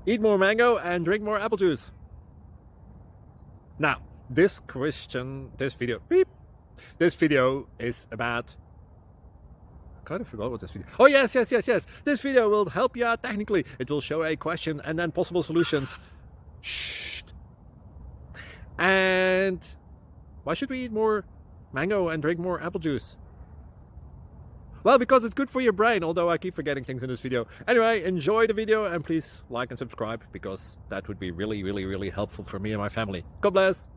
Eat more mango and drink more apple juice. Now, this video is about... I kind of forgot what this video... Oh, yes. This video will help you out technically. It will show a question and then possible solutions. Shh. And why should we eat more mango and drink more apple juice? Well, because it's good for your brain, although I keep forgetting things in this video. Anyway, enjoy the video and please like and subscribe, because that would be really helpful for me and my family. God bless!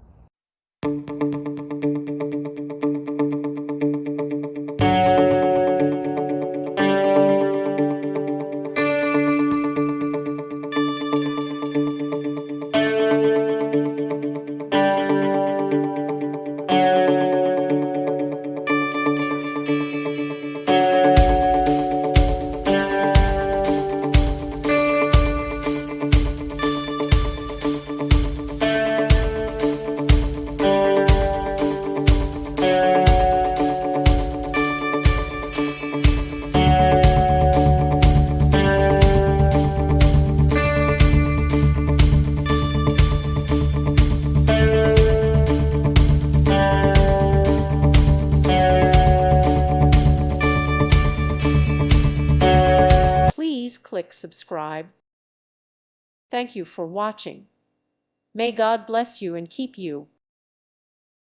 Please click subscribe. Thank you for watching. May God bless you and keep you.